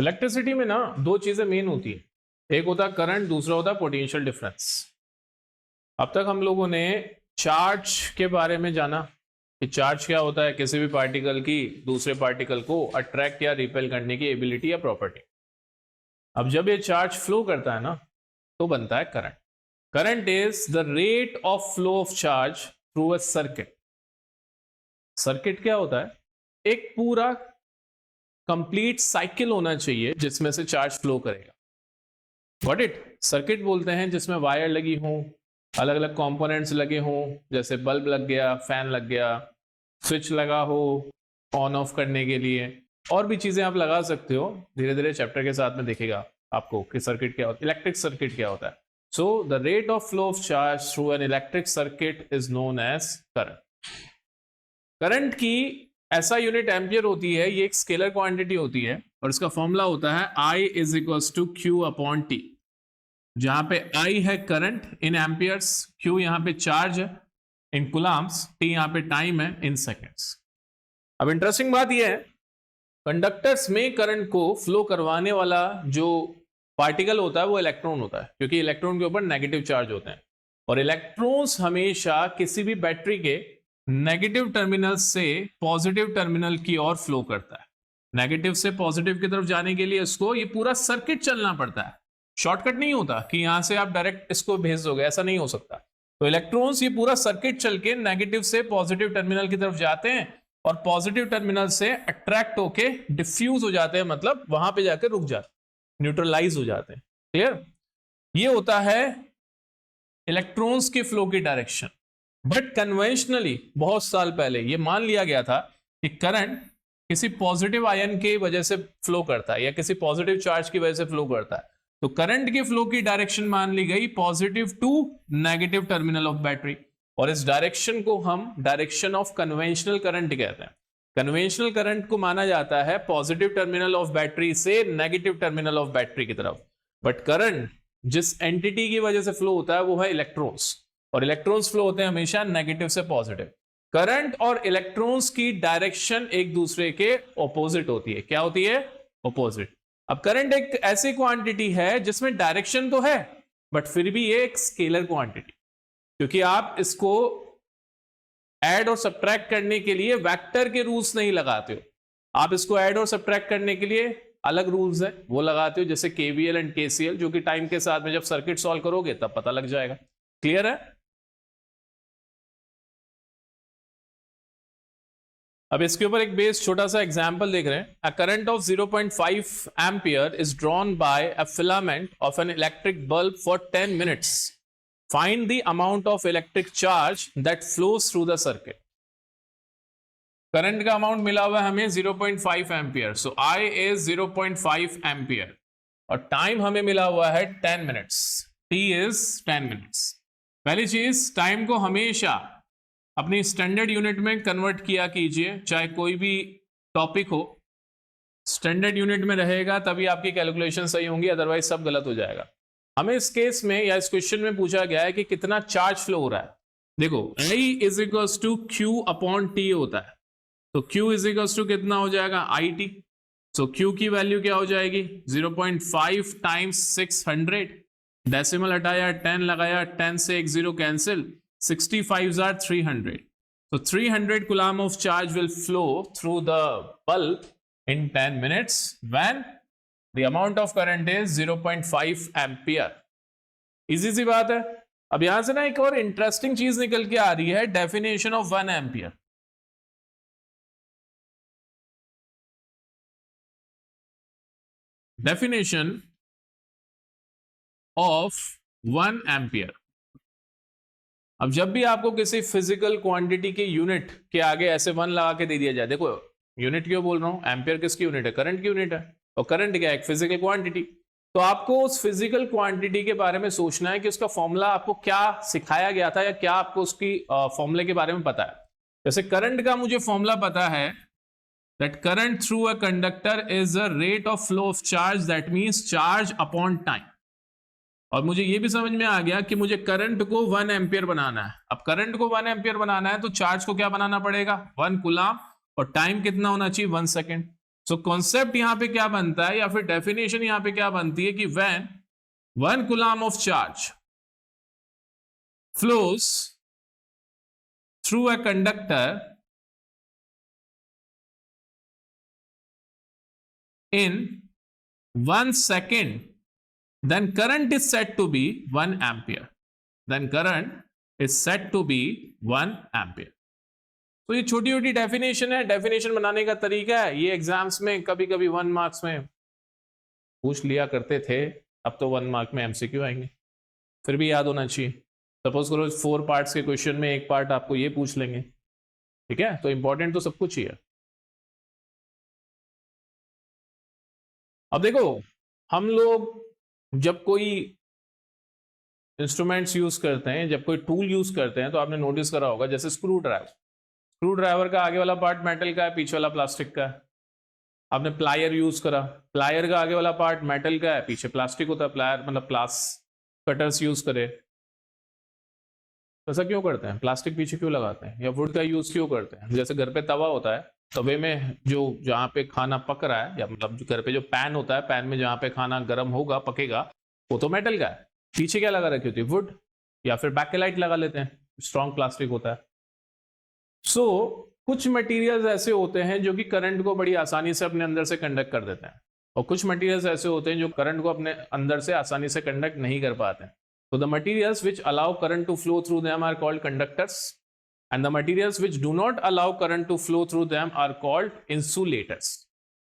Electricity में ना दो चीजें मेन होती है, एक होता है करंट, दूसरा होता है पोटेंशियल डिफरेंस। अब तक हम लोगों ने चार्ज के बारे में जाना कि चार्ज क्या होता है, किसी भी पार्टिकल की दूसरे पार्टिकल को अट्रैक्ट या रिपेल करने की एबिलिटी या प्रॉपर्टी। अब जब ये चार्ज फ्लो करता है ना तो बनता है current. Current is the rate of flow of charge through a circuit. Circuit क्या होता है? एक पूरा कंप्लीट साइकिल होना चाहिए जिसमें से चार्ज फ्लो करेगा। व्हाट इट सर्किट बोलते हैं जिसमें वायर लगी हो, अलग अलग कंपोनेंट्स लगे हों, जैसे बल्ब लग गया, फैन लग गया, स्विच लगा हो ऑन ऑफ करने के लिए, और भी चीजें आप लगा सकते हो। धीरे धीरे चैप्टर के साथ में दिखेगा आपको कि सर्किट क्या होता है, इलेक्ट्रिक सर्किट क्या होता है। So the rate of flow of charge through an electric circuit is known as current. Current की ऐसा यूनिट एम्पियर होती है, ये एक स्केलर क्वांटिटी होती है और इसका फॉर्मूला होता है I is equals to Q upon T, जहां पे I है करंट इन एम्पियर्स, Q यहां पे चार्ज है इन कुलाम्स, T यहां पे टाइम है इन सेकेंड्स। अब इंटरेस्टिंग बात यह है, कंडक्टर्स में करंट को फ्लो करवाने वाला जो पार्टिकल होता है वो इलेक्ट्रॉन होता है, क्योंकि इलेक्ट्रॉन के ऊपर नेगेटिव चार्ज होते हैं और इलेक्ट्रॉन्स हमेशा किसी भी बैटरी के नेगेटिव टर्मिनल से पॉजिटिव टर्मिनल की ओर फ्लो करता है। नेगेटिव से पॉजिटिव की तरफ जाने के लिए इसको ये पूरा सर्किट चलना पड़ता है, शॉर्टकट नहीं होता कि यहां से आप डायरेक्ट इसको भेज दोगे, ऐसा नहीं हो सकता। तो इलेक्ट्रॉन्स ये पूरा सर्किट चल के नेगेटिव से पॉजिटिव टर्मिनल की तरफ जाते हैं और पॉजिटिव टर्मिनल से अट्रैक्ट होके डिफ्यूज हो जाते हैं, मतलब वहां पे जाकर रुक जाते हैं, न्यूट्रलाइज हो जाते हैं। क्लियर? ये होता है इलेक्ट्रॉन्स के फ्लो की डायरेक्शन। बट कन्वेंशनली बहुत साल पहले ये मान लिया गया था कि करंट किसी पॉजिटिव आयन की वजह से फ्लो करता है या किसी पॉजिटिव चार्ज की वजह से फ्लो करता है। तो करंट के फ्लो की डायरेक्शन मान ली गई positive to negative terminal of battery, और इस डायरेक्शन को हम डायरेक्शन ऑफ कन्वेंशनल करंट कहते हैं। कन्वेंशनल करंट को माना जाता है पॉजिटिव टर्मिनल ऑफ बैटरी से नेगेटिव टर्मिनल ऑफ बैटरी की तरफ। बट करंट जिस एंटिटी की वजह से फ्लो होता है वो है इलेक्ट्रॉन्स, और इलेक्ट्रॉन्स फ्लो होते हैं हमेशा नेगेटिव से पॉजिटिव। करंट और इलेक्ट्रॉन्स की डायरेक्शन एक दूसरे के ऑपोजिट होती है। क्या होती है? ऑपोजिट। अब करंट एक ऐसी क्वांटिटी है जिसमें डायरेक्शन तो है बट फिर भी ये एक स्केलर क्वांटिटी, क्योंकि आप इसको ऐड और सब्ट्रैक्ट करने के लिए वेक्टर के रूल्स नहीं लगाते हो, आप इसको ऐड और सब्ट्रैक्ट करने के लिए अलग रूल्स है वो लगाते हो, जैसे केवीएल एंड केसीएल, जो कि टाइम के साथ में जब सर्किट सॉल्व करोगे तब पता लग जाएगा। क्लियर है? अब इसके ऊपर एक बेस छोटा सा एग्जांपल देख रहे हैं। A current of 0.5 ampere is drawn by a filament of an electric bulb for 10 minutes. Find the amount of electric charge that flows through the circuit. Current का अमाउंट मिला हुआ है हमें 0.5 ampere, so I is 0.5 ampere, और time हमें मिला हुआ है 10 मिनट्स, T इज 10 मिनट्स। पहली चीज, टाइम को हमेशा अपनी स्टैंडर्ड यूनिट में कन्वर्ट किया कीजिए, चाहे कोई भी टॉपिक हो स्टैंडर्ड यूनिट में रहेगा तभी आपकी कैलकुलेशन सही होंगी, अदरवाइज सब गलत हो जाएगा। हमें इस केस में या इस क्वेश्चन में पूछा गया है कि कितना चार्ज फ्लो हो रहा है। देखो I is equals to Q upon T होता है, तो Q इज इक्वल्स टू कितना हो जाएगा? IT। सो Q की वैल्यू क्या हो जाएगी? 0.5 टाइम्स 600, डेसिमल हटाया 10 लगाया, 10 से एक 0 cancel, 65 are 300. So 300 coulomb of charge will flow through the bulb in 10 minutes when the amount of current is 0.5 ampere. Easy सी बात है। अब यहां से ना एक और इंटरेस्टिंग चीज निकल के आ रही है, definition of 1 ampere. Definition of 1 ampere. अब जब भी आपको किसी फिजिकल क्वांटिटी के यूनिट के आगे ऐसे 1 लगा के दे दिया जाए, देखो यूनिट क्यों बोल रहा हूं, एम्पियर किसकी यूनिट है? करंट की यूनिट है, और करंट क्या है? एक फिजिकल क्वांटिटी। तो आपको उस फिजिकल क्वांटिटी के बारे में सोचना है कि उसका फॉर्मूला आपको क्या सिखाया गया था या क्या आपको उसकी फॉर्मूले के बारे में पता है। जैसे करंट का मुझे फॉर्मूला पता है, that current through a conductor is a rate of flow of charge, that means charge upon time. और मुझे ये भी समझ में आ गया कि मुझे करंट को 1 एम्पियर बनाना है। अब करंट को 1 एम्पियर बनाना है तो चार्ज को क्या बनाना पड़ेगा? 1 कूलम, और टाइम कितना होना चाहिए? 1 सेकेंड। सो कॉन्सेप्ट यहां पे क्या बनता है, या फिर डेफिनेशन यहां पे क्या बनती है कि when 1 coulomb of charge flows through a conductor in 1 second, then current is said to be 1 ampere. Then current is said to be 1 ampere. तो ये छोटी छोटी डेफिनेशन है, डेफिनेशन बनाने का तरीका है। ये एग्जाम्स में कभी कभी 1 मार्क्स में पूछ लिया करते थे, अब तो 1 मार्क में एमसीक्यू आएंगे, फिर भी याद होना चाहिए। सपोज करो 4 पार्ट्स के क्वेश्चन में एक पार्ट आपको ये पूछ लेंगे, ठीक है, तो इंपॉर्टेंट तो सब कुछ ही है। अब देखो, हम लोग जब कोई इंस्ट्रूमेंट्स यूज करते हैं, जब कोई टूल यूज करते हैं, तो आपने नोटिस करा होगा, जैसे स्क्रू ड्राइवर का आगे वाला पार्ट मेटल का है, पीछे वाला प्लास्टिक का है। आपने प्लायर यूज करा, प्लायर का आगे वाला पार्ट मेटल का है, पीछे प्लास्टिक होता है। प्लायर मतलब कटर्स यूज करे, तो ऐसा क्यों करते हैं? प्लास्टिक पीछे क्यों लगाते हैं, या वुड का यूज क्यों करते हैं? जैसे घर पे तवा होता है, तवे में जो जहाँ पे खाना पक रहा है, या मतलब जो घर पे जो पैन होता है, पैन में जहाँ पे खाना गर्म होगा, पकेगा, वो तो मेटल का है। पीछे क्या लगा रखी होती है? वुड, या फिर बैकेलाइट लगा लेते हैं, स्ट्रॉन्ग प्लास्टिक होता है। सो कुछ मटेरियल्स ऐसे होते हैं जो कि करंट को बड़ी आसानी से अपने अंदर से कंडक्ट कर देते हैं, और कुछ मटेरियल्स ऐसे होते हैं जो करंट को अपने अंदर से आसानी से कंडक्ट नहीं कर पाते हैं। So the materials which allow current to flow through them are called conductors, and the materials which do not allow current to flow through them are called insulators.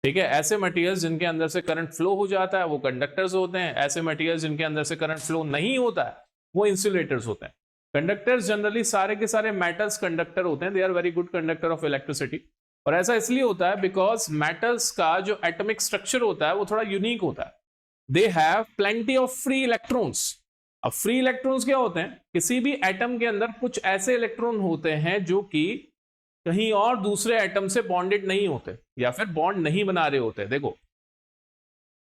ठीक है, ऐसे मटेरियल्स जिनके अंदर से करंट फ्लो हो जाता है वो कंडक्टर्स होते हैं, ऐसे मटेरियल्स जिनके अंदर से करंट फ्लो नहीं होता है वो इंसुलेटर्स होते हैं। कंडक्टर्स जनरली सारे के सारे मेटल्स कंडक्टर होते हैं, they are very good conductor of electricity. और ऐसा इसलिए होता है बिकॉज मेटल्स का जो एटॉमिक स्ट्रक्चर होता है वो थोड़ा यूनिक होता है। They have plenty of free electrons. अब फ्री इलेक्ट्रॉन्स क्या होते हैं? किसी भी एटम के अंदर कुछ ऐसे इलेक्ट्रॉन होते हैं जो कि कहीं और दूसरे एटम से बॉन्डेड नहीं होते, या फिर बॉन्ड नहीं बना रहे होते। देखो,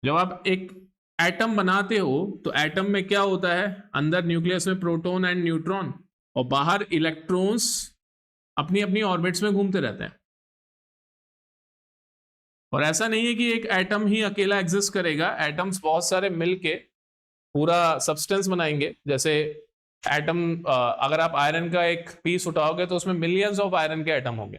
जब आप एक एटम बनाते हो तो एटम में क्या होता है? अंदर न्यूक्लियस में प्रोटॉन एंड न्यूट्रॉन, और बाहर इलेक्ट्रॉन्स अपनी अपनी ऑर्बिट्स में घूमते रहते हैं। और ऐसा नहीं है कि एक एटम ही अकेला एग्जिस्ट करेगा, एटम्स बहुत सारे मिलके पूरा सब्सटेंस बनाएंगे। जैसे एटम, अगर आप आयरन का एक पीस उठाओगे तो उसमें मिलियंस ऑफ आयरन के एटम होंगे।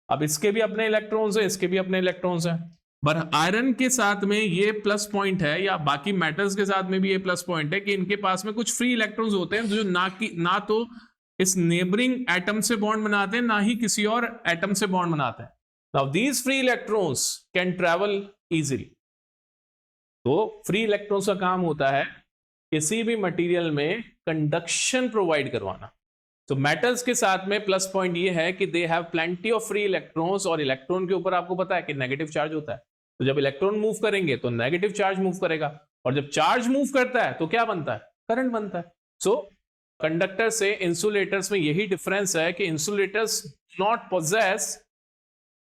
अब इसके भी अपने इलेक्ट्रॉन्स हैं, इसके भी अपने इलेक्ट्रॉन्स हैं, पर आयरन के साथ में ये प्लस पॉइंट है, या बाकी मेटल्स के साथ में भी ये प्लस पॉइंट है कि इनके पास में कुछ फ्री इलेक्ट्रॉन्स होते हैं जो ना तो इस नेबरिंग एटम से बॉन्ड बनाते हैं, ना ही किसी और एटम से बॉन्ड बनाते हैं। Now these free electrons can travel easily. तो फ्री इलेक्ट्रॉन्स का काम होता है किसी भी मटेरियल में कंडक्शन प्रोवाइड करवाना। तो मेटल्स के साथ में प्लस पॉइंट ये है कि they have plenty of free electrons, और इलेक्ट्रॉन के ऊपर आपको पता है कि नेगेटिव चार्ज होता है। तो जब इलेक्ट्रॉन मूव करेंगे तो नेगेटिव चार्ज मूव करेगा, और जब चार्ज मूव करता है तो क्या बनता है? करंट बनता है। सो कंडक्टर से इंसुलेटर्स में यही डिफरेंस है कि insulators not possess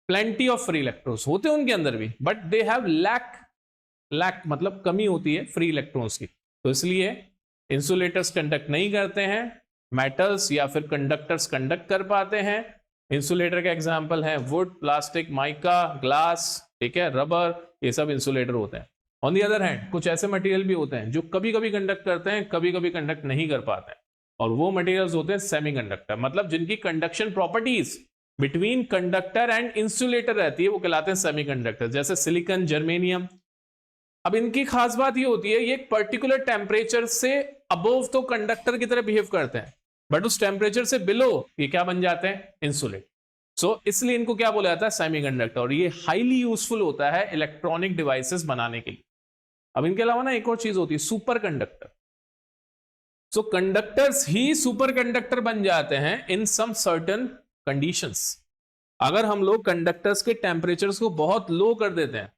plenty of free electrons, होते हैं उनके अंदर भी, बट दे हैव लैक मतलब कमी होती है फ्री इलेक्ट्रॉन्स की। तो इसलिए इंसुलेटर्स कंडक्ट नहीं करते हैं, मेटल्स या फिर कंडक्टर्स कंडक्ट कर पाते हैं। इंसुलेटर का एग्जांपल है वुड, प्लास्टिक, माइका, ग्लास, ठीक है, रबर, ये सब इंसुलेटर होते हैं। ऑन दी अदर हैंड कुछ ऐसे मटेरियल भी होते हैं जो कभी कभी कंडक्ट करते हैं, कभी कभी कंडक्ट नहीं कर पाते हैं, और वो मटेरियल्स होते हैं सेमीकंडक्टर, मतलब जिनकी conduction properties between conductor and insulator रहती है, वो कहलाते हैं सेमीकंडक्टर। जैसे सिलिकॉन, जर्मेनियम। अब इनकी खास बात ये होती है, ये एक पर्टिकुलर टेम्परेचर से अबोव तो कंडक्टर की तरह बिहेव करते हैं, बट उस टेम्परेचर से बिलो ये क्या बन जाते हैं? इंसुलेट। सो इसलिए इनको क्या बोला जाता है? सेमीकंडक्टर। और ये हाईली यूजफुल होता है इलेक्ट्रॉनिक डिवाइसेस बनाने के लिए। अब इनके अलावा ना एक और चीज होती है, सुपर कंडक्टर। सो कंडक्टर्स ही सुपर कंडक्टर बन जाते हैं इन सम सर्टेन कंडीशंस। अगर हम लोग कंडक्टर्स के टेम्परेचर्स को बहुत लो कर देते हैं,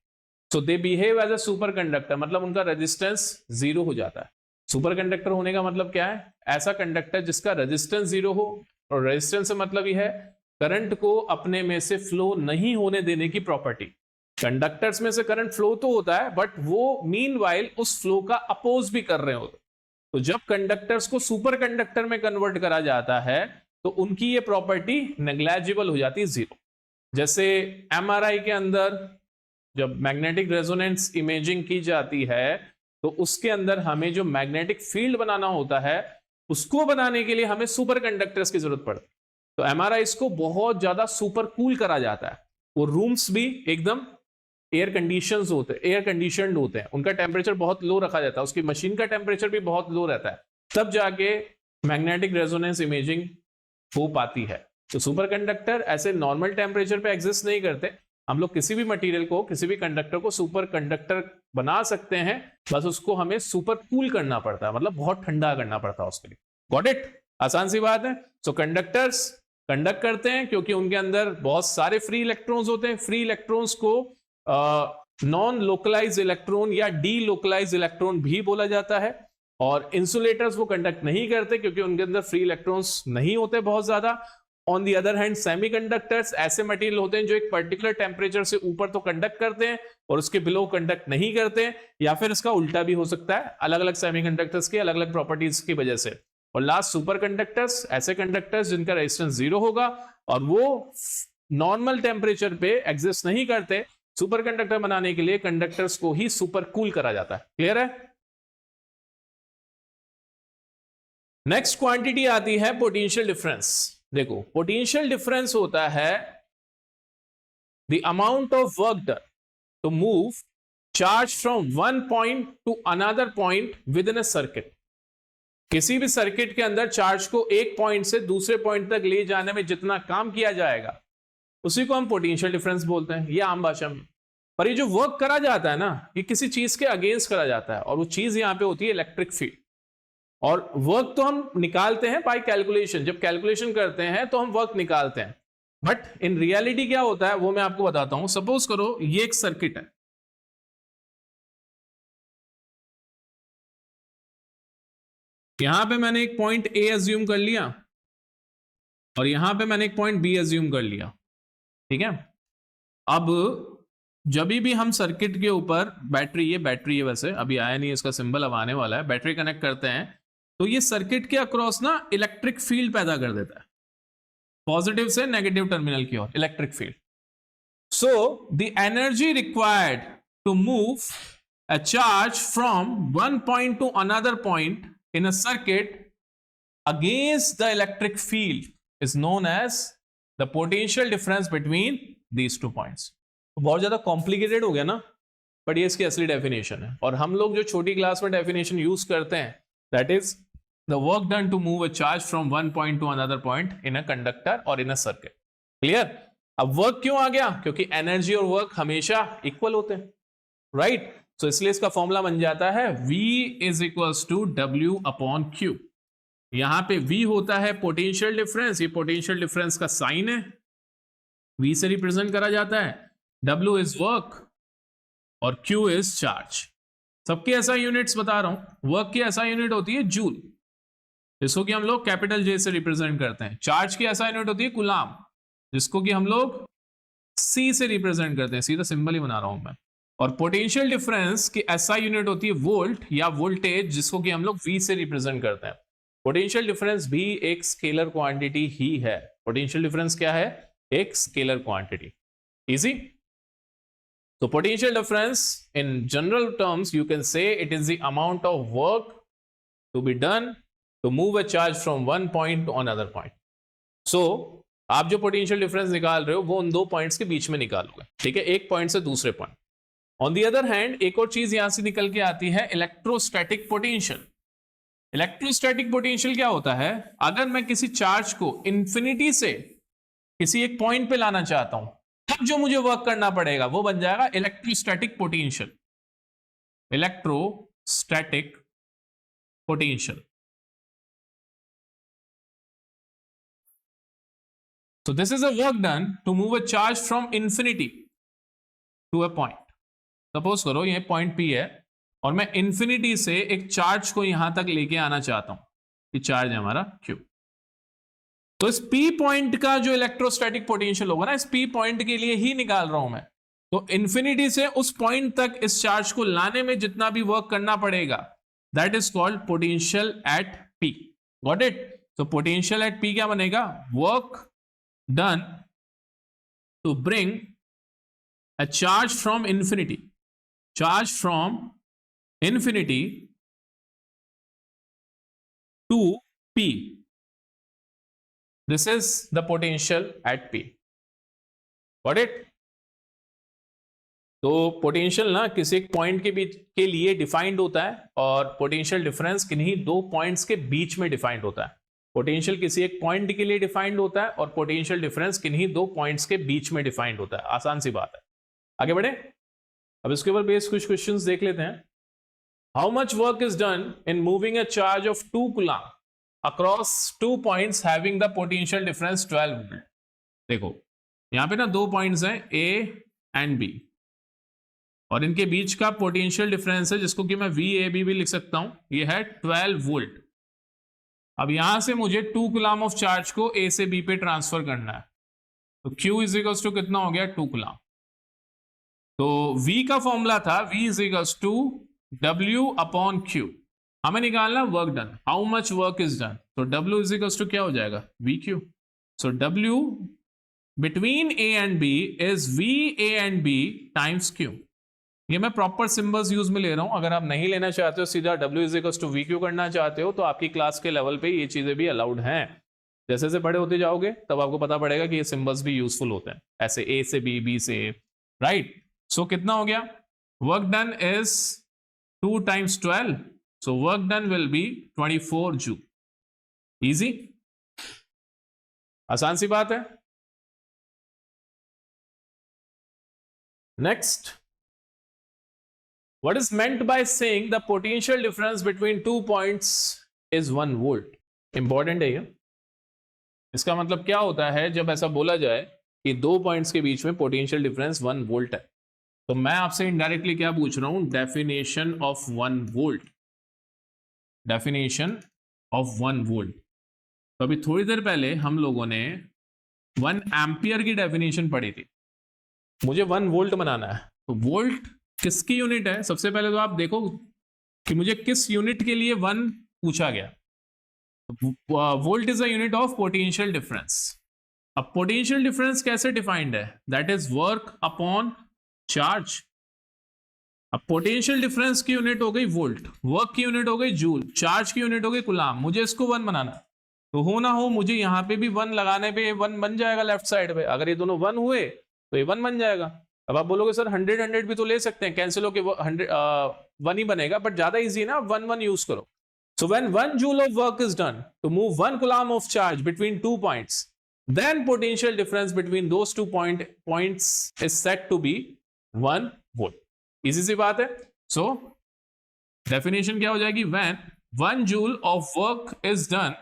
so they behave as a superconductor, मतलब उनका रेजिस्टेंस 0 हो जाता है। सुपर कंडक्टर होने का मतलब क्या है? ऐसा कंडक्टर जिसका रेजिस्टेंस 0 हो, और रेजिस्टेंस से मतलब यह है करंट को अपने में से फ्लो नहीं होने देने की प्रॉपर्टी। कंडक्टर्स में से करंट फ्लो तो होता है, बट वो मीनवाइल उस फ्लो का अपोज भी कर रहे होते। तो जब कंडक्टर्स को सुपर कंडक्टर में कन्वर्ट करा जाता है तो उनकी ये प्रॉपर्टी नेग्लेजिबल हो जाती है, 0। जैसे एमआरआई के अंदर जब मैग्नेटिक रेजोनेंस इमेजिंग की जाती है तो उसके अंदर हमें जो मैग्नेटिक फील्ड बनाना होता है उसको बनाने के लिए हमें सुपर कंडक्टर्स की जरूरत पड़ती है। तो एमआरआई को बहुत ज्यादा सुपर कूल करा जाता है। वो रूम्स भी एकदम एयर कंडीशनड होते हैं, उनका टेम्परेचर बहुत लो रखा जाता है, उसकी मशीन का टेम्परेचर भी बहुत लो रहता है, तब जाके मैग्नेटिक रेजोनेंस इमेजिंग हो पाती है। तो सुपर कंडक्टर ऐसे नॉर्मल टेम्परेचर पे एग्जिस्ट नहीं करते। हम लोग किसी भी मटेरियल को, किसी भी कंडक्टर को सुपर कंडक्टर बना सकते हैं, बस उसको हमें सुपर कूल करना पड़ता है, मतलब बहुत ठंडा करना पड़ता है उसके लिए। Got it? आसान सी बात है। सो कंडक्टर्स कंडक्ट करते हैं क्योंकि उनके अंदर बहुत सारे फ्री इलेक्ट्रॉन्स होते हैं। फ्री इलेक्ट्रॉन्स को नॉन लोकलाइज इलेक्ट्रॉन या डी लोकलाइज इलेक्ट्रॉन भी बोला जाता है। और इंसुलेटर्स वो कंडक्ट नहीं करते क्योंकि उनके अंदर फ्री इलेक्ट्रॉन्स नहीं होते बहुत ज्यादा। On the other hand semiconductors ऐसे मटेरियल होते हैं जो एक पर्टिकुलर टेम्परेचर से ऊपर तो कंडक्ट करते हैं और उसके बिलो कंडक्ट नहीं करते हैं, या फिर इसका उल्टा भी हो सकता है, अलग अलग सेमीकंडक्टर्स की अलग अलग प्रॉपर्टीज की वजह से। और लास्ट सुपर कंडक्टर्स, ऐसे कंडक्टर्स जिनका रेजिस्टेंस 0 होगा और वो नॉर्मल टेम्परेचर पे एग्जिस्ट नहीं करते। सुपर कंडक्टर बनाने के लिए कंडक्टर्स को ही सुपर कूल करा जाता है। क्लियर है? नेक्स्ट क्वांटिटी आती है पोटेंशियल डिफरेंस। देखो, पोटेंशियल डिफरेंस होता है the amount of work done to move charge from one point to another point within a circuit. किसी भी सर्किट के अंदर चार्ज को एक पॉइंट से दूसरे पॉइंट तक ले जाने में जितना काम किया जाएगा उसी को हम पोटेंशियल डिफरेंस बोलते हैं, ये आम भाषा में। पर ये जो वर्क करा जाता है ना, ये किसी चीज के अगेंस्ट करा जाता है, और वो चीज यहां पे होती है इलेक्ट्रिक फील्ड। और वर्क तो हम निकालते हैं बाय कैलकुलेशन, जब कैलकुलेशन करते हैं तो हम वर्क निकालते हैं, बट इन रियलिटी क्या होता है वो मैं आपको बताता हूं। सपोज करो ये एक सर्किट है, यहां पे मैंने एक पॉइंट ए एज्यूम कर लिया और यहां पे मैंने एक पॉइंट बी एज्यूम कर लिया, ठीक है। अब जब भी हम सर्किट के ऊपर बैटरी, ये बैटरी है वैसे, अभी आया नहीं इसका सिंबल, अब आने वाला है, बैटरी कनेक्ट करते हैं तो ये सर्किट के अक्रॉस ना इलेक्ट्रिक फील्ड पैदा कर देता है, पॉजिटिव से नेगेटिव टर्मिनल की ओर electric field. So the energy required to move a charge from one point to another point in a circuit against the electric field is known as the potential difference between these two points. बहुत ज्यादा complicated हो गया ना, but ये इसकी असली definition है। और हम लोग जो छोटी क्लास में डेफिनेशन यूज करते हैं, that is the work done to move a charge from one point to another point in a conductor और इन अ सर्किट। क्लियर? अब वर्क क्यों आ गया? क्योंकि एनर्जी और वर्क हमेशा इक्वल होते हैं, राइट? सो इसलिए इसका फॉर्मूला बन जाता है V is equals to W upon Q। यहां पे V होता है पोटेंशियल डिफरेंस, ये पोटेंशियल डिफरेंस का साइन है, V से रिप्रेजेंट करा जाता है। W इज वर्क और Q इज चार्ज। सबके ऐसा यूनिट्स बता रहा हूं। वर्क की ऐसा यूनिट होती है जूल, जिसको कि हम लोग कैपिटल J से रिप्रेजेंट करते हैं। चार्ज की ऐसा यूनिट होती है कूलाम, जिसको कि हम लोग C से रिप्रेजेंट करते हैं, सीधा सिंबल ही बना रहा हूं मैं। और पोटेंशियल डिफरेंस की ऐसा यूनिट होती है वोल्ट या वोल्टेज, जिसको कि हम लोग V से रिप्रेजेंट करते हैं। पोटेंशियल डिफरेंस भी एक स्केलर क्वांटिटी ही है। पोटेंशियल डिफरेंस क्या है? एक scalar quantity. Easy? So potential difference in general terms you can say it is the amount of work to be done to move a charge from one point to another point. So आप जो potential difference निकाल रहे हो वो उन दो points के बीच में निकालोगे, ठीक है, एक पॉइंट से दूसरे point. On the other hand एक और चीज यहां से निकल के आती है इलेक्ट्रोस्टैटिक पोटेंशियल। इलेक्ट्रोस्टैटिक पोटेंशियल क्या होता है? अगर मैं किसी चार्ज को इंफिनिटी से किसी एक पॉइंट पे लाना चाहता हूं, तब जो मुझे वर्क करना पड़ेगा वो बन जाएगा electrostatic potential. Electrostatic potential. So this is a work done to move a charge from infinity to a point. Suppose करो ये पॉइंट P है और मैं इंफिनिटी से एक चार्ज को यहां तक लेके आना चाहता हूं, ये चार्ज है हमारा Q। तो इस P पॉइंट का जो इलेक्ट्रोस्टैटिक पोटेंशियल होगा ना, इस P पॉइंट के लिए ही निकाल रहा हूं मैं। तो इंफिनिटी से उस पॉइंट तक इस चार्ज को लाने में जितना भी वर्क करना पड़ेगा, that is called potential at P। Got it? तो पोटेंशियल एट P क्या बनेगा? Work done to bring a charge from infinity to P. This is the potential at P. Got it? तो पोटेंशियल ना किसी एक point के लिए defined होता है और पोटेंशियल डिफरेंस किन्हीं दो पॉइंट्स के बीच में डिफाइंड होता है। पोटेंशियल किसी एक पॉइंट के लिए डिफाइंड होता है और पोटेंशियल डिफरेंस किन्हीं दो पॉइंट्स के बीच में डिफाइंड होता है। आसान सी बात है। आगे बढ़े, अब इसके ऊपर बेस्ड कुछ क्वेश्चंस देख लेते हैं। How much work is done in moving a charge of 2 coulomb across 2 points having the potential difference 12 volt. देखो यहां पे ना दो पॉइंट्स हैं A एंड B और इनके बीच का पोटेंशियल डिफरेंस है जिसको कि मैं VAB भी लिख सकता हूं, ये है 12 वोल्ट। अब यहां से मुझे 2 कूलम ऑफ चार्ज को A से B पे ट्रांसफर करना है, तो Q इज इक्वल्स टू कितना हो गया 2 कूलम। तो V का फॉर्मूला था V is equals to W upon Q। हमें निकालना work done, how much work is done, तो W इज इक्वल्स टू क्या हो जाएगा VQ। So W between A and B is VA and B times Q। ये मैं proper symbols use में ले रहा हूं, अगर आप नहीं लेना चाहते हो सीधा W is equals to VQ करना चाहते हो तो आपकी क्लास के लेवल पे ये चीजें भी अलाउड हैं। जैसे जैसे बड़े होते जाओगे तब आपको पता पड़ेगा कि ये सिंबल्स भी यूजफुल होते हैं, ऐसे A से B, B से A, राइट। सो कितना हो गया, work done is 2 times 12, so work done will be 24 joule। Easy, आसान सी बात है। Next, what is meant by saying the potential difference between 2 points is 1 volt? Important है ये। इसका मतलब क्या होता है जब ऐसा बोला जाए कि दो पॉइंट्स के बीच में पोटेंशियल डिफरेंस 1 वोल्ट है, तो मैं आपसे इनडायरेक्टली क्या पूछ रहा हूं, definition of 1 volt. Definition of 1 volt. तो अभी थोड़ी देर पहले हम लोगों ने 1 एम्पियर की डेफिनेशन पढ़ी थी, मुझे 1 वोल्ट बनाना है। तो वोल्ट किसकी यूनिट है, सबसे पहले तो आप देखो कि मुझे किस यूनिट के लिए 1 पूछा गया। Volt is a unit of potential difference. अब पोटेंशियल डिफरेंस कैसे डिफाइंड है, that is work upon charge. अब पोटेंशियल डिफरेंस की यूनिट हो गई वोल्ट, वर्क की यूनिट हो गई जूल, चार्ज की यूनिट हो गई कूलम। मुझे इसको 1 बनाना, तो हो ना हो मुझे यहां पे भी 1 लगाने पे 1 बन जाएगा लेफ्ट साइड पे। अगर ये दोनों 1 हुए तो ये 1 बन जाएगा। अब आप बोलोगे सर 100 भी तो ले सकते हैं, कैंसिल होके 1 ही बनेगा, बट ज्यादा इजी है ना, 1 यूज करो। So when 1 joule of work is done to move 1 coulomb of charge between 2 points, then potential difference between those 2 points is said to be 1 volt। Easy सी बात है। सो डेफिनेशन क्या हो जाएगी, when 1 joule of work is done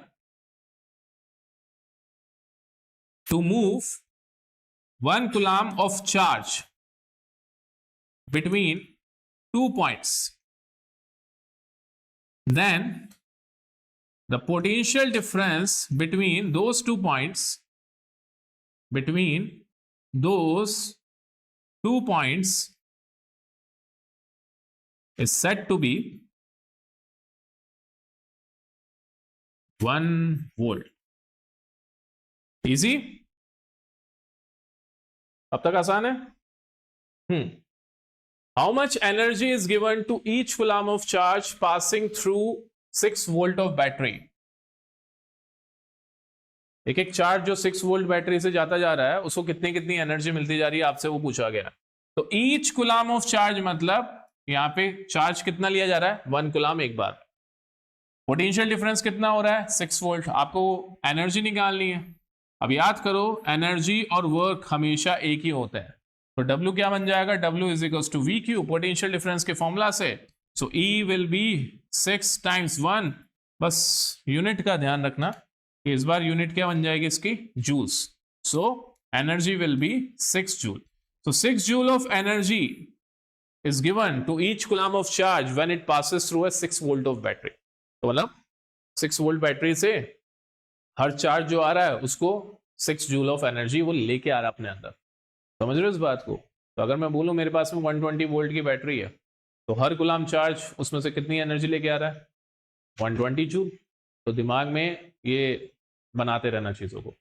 to move 1 coulomb of charge between 2 points, then the potential difference between those 2 points is said to be 1 volt। Easy? अब तक आसान है। How much energy is given to each coulomb of charge passing through 6 volt of battery? एक एक charge जो 6 volt battery से जाता जा रहा है उसको कितनी कितनी एनर्जी मिलती जा रही है, आपसे वो पूछा गया। तो ईच कूलम ऑफ चार्ज मतलब यहां पे चार्ज कितना लिया जा रहा है, 1 कूलम एक बार। पोटेंशियल डिफरेंस कितना हो रहा है, 6 वोल्ट। आपको एनर्जी निकालनी है। अब याद करो एनर्जी और वर्क हमेशा एक ही होता है, तो W क्या बन जाएगा, W is equals to VQ potential difference के फॉर्मूला से। So E will be 6 times 1। बस यूनिट का ध्यान रखना कि इस बार यूनिट क्या बन जाएगी इसकी, joules. So energy will be 6 joule. So 6 joule of energy is given to each coulomb of charge when it passes through a 6 volt of battery। तो मतलब 6 वोल्ट बैटरी से हर चार्ज जो आ रहा है उसको 6 जूल ऑफ एनर्जी वो लेके आ रहा है अपने अंदर। समझ रहे हो इस बात को? तो अगर मैं बोलूं मेरे पास में 120 वोल्ट की बैटरी है, तो हर कूलम चार्ज उसमें से कितनी एनर्जी लेके आ रहा है, 120 जूल। तो दिमाग में ये बनाते रहना चीज़ों को।